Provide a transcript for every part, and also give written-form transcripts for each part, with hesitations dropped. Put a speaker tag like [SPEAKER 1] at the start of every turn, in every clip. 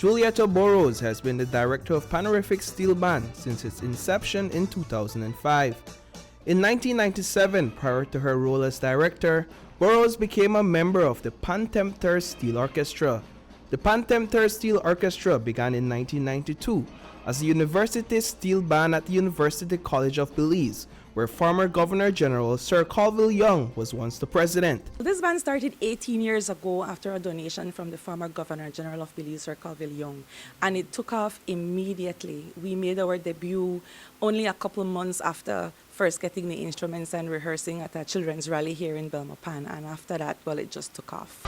[SPEAKER 1] Julieta Burrows has been the director of Panorific Steel Band since its inception in 2005. In 1997, prior to her role as director, Burrows became a member of the Pantemptor Steel Orchestra. The Pantemptor Steel Orchestra began in 1992 as the University Steel Band at the University College of Belize, where former Governor General Sir Colville Young was once the president.
[SPEAKER 2] This band started 18 years ago after a donation from the former Governor General of Belize, Sir Colville Young, and it took off immediately. We made our debut only a couple months after first getting the instruments and rehearsing at a children's rally here in Belmopan, and after that, well, it just took off.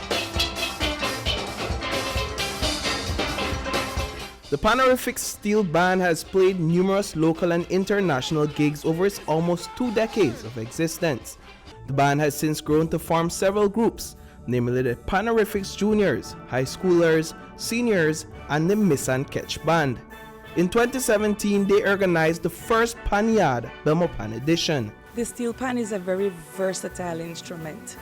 [SPEAKER 1] The Panorific Steel Band has played numerous local and international gigs over its almost 2 decades of existence. The band has since grown to form several groups, namely the Panorifics Juniors, High Schoolers, Seniors, and the Miss and Catch Band. In 2017, they organized the first Panyard Belmopan edition.
[SPEAKER 2] The steel pan is a very versatile instrument.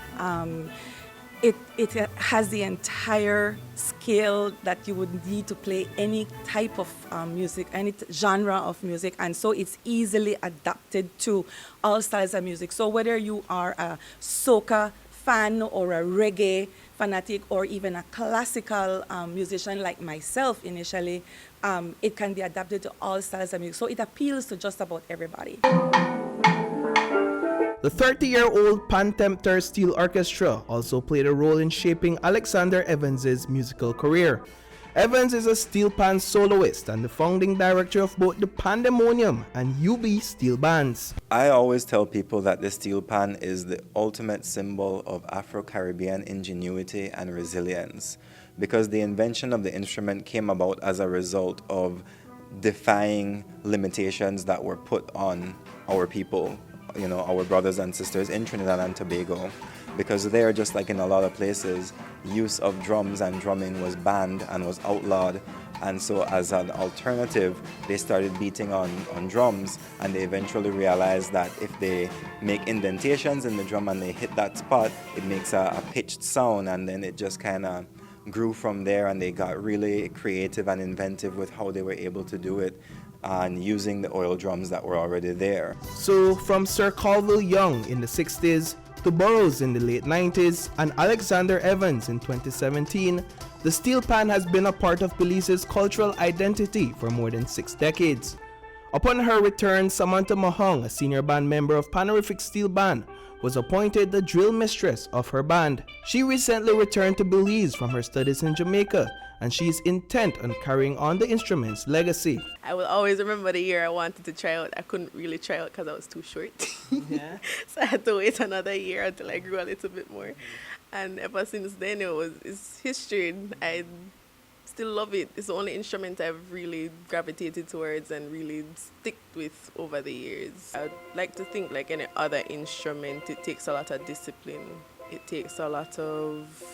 [SPEAKER 2] It has the entire scale that you would need to play any type of music, any genre of music, and so it's easily adapted to all styles of music. So whether you are a soca fan or a reggae fanatic or even a classical musician like myself initially, it can be adapted to all styles of music. So it appeals to just about everybody.
[SPEAKER 1] The 30-year-old Pantemptor Steel Orchestra also played a role in shaping Alexander Evans's musical career. Evans is a steel pan soloist and the founding director of both the Pandemonium and UB Steel Bands.
[SPEAKER 3] I always tell people that the steel pan is the ultimate symbol of Afro-Caribbean ingenuity and resilience, because the invention of the instrument came about as a result of defying limitations that were put on our people, you know, our brothers and sisters in Trinidad and Tobago, because there, just like in a lot of places, use of drums and drumming was banned and was outlawed. And so as an alternative, they started beating on drums, and they eventually realized that if they make indentations in the drum and they hit that spot, it makes a pitched sound, and then it just kind of grew from there, and they got really creative and inventive with how they were able to do it and using the oil drums that were already there.
[SPEAKER 1] So from Sir Colville Young in the 60s to Burrows in the late 90s and Alexander Evans in 2017, the steel pan has been a part of Belize's cultural identity for more than 6 decades. Upon her return, Samantha Mahong, a senior band member of Panorific Steel Band, was appointed the drill mistress of her band. She recently returned to Belize from her studies in Jamaica, and she is intent on carrying on the instrument's legacy.
[SPEAKER 4] I will always remember the year I wanted to try out. I couldn't really try out because I was too short.
[SPEAKER 1] Yeah.
[SPEAKER 4] So I had to wait another year until I grew a little bit more. And ever since then, it's history. I still love it. It's the only instrument I've really gravitated towards and really stick with over the years. I'd like to think like any other instrument, it takes a lot of discipline. It takes a lot of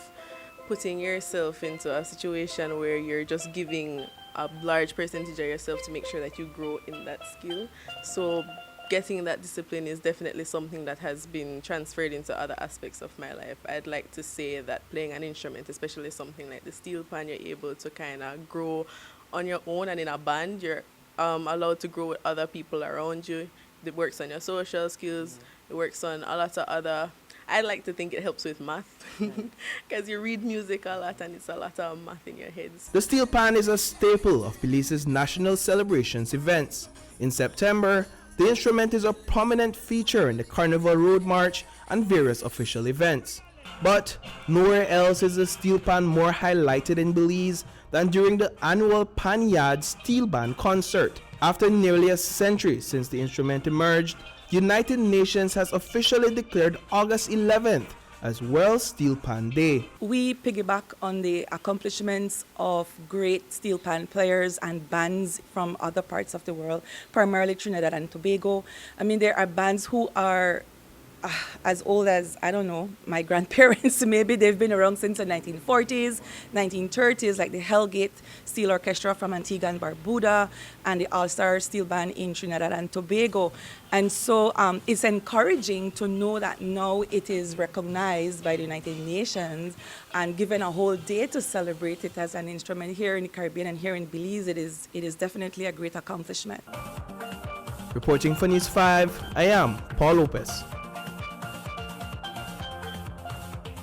[SPEAKER 4] putting yourself into a situation where you're just giving a large percentage of yourself to make sure that you grow in that skill. So getting that discipline is definitely something that has been transferred into other aspects of my life. I'd like to say that playing an instrument, especially something like the steel pan, you're able to kind of grow on your own, and in a band, you're allowed to grow with other people around you. It works on your social skills. It works on a lot of other... I like to think it helps with math, because you read music a lot and it's a lot of math in your heads.
[SPEAKER 1] The steel pan is a staple of Belize's national celebrations events. In September, the instrument is a prominent feature in the Carnival Road March and various official events. But nowhere else is the steel pan more highlighted in Belize than during the annual Panyard Steel Band concert. After nearly a century since the instrument emerged, the United Nations has officially declared August 11th as World Steel Pan Day.
[SPEAKER 2] We piggyback on the accomplishments of great steel pan players and bands from other parts of the world, primarily Trinidad and Tobago. I mean, there are bands who are as old as, I don't know, my grandparents. Maybe they've been around since the 1940s, 1930s, like the Hellgate Steel Orchestra from Antigua and Barbuda and the All-Star Steel Band in Trinidad and Tobago. And so it's encouraging to know that now it is recognized by the United Nations and given a whole day to celebrate it as an instrument here in the Caribbean and here in Belize. It is definitely a great accomplishment.
[SPEAKER 1] Reporting for News 5, I am Paul Lopez.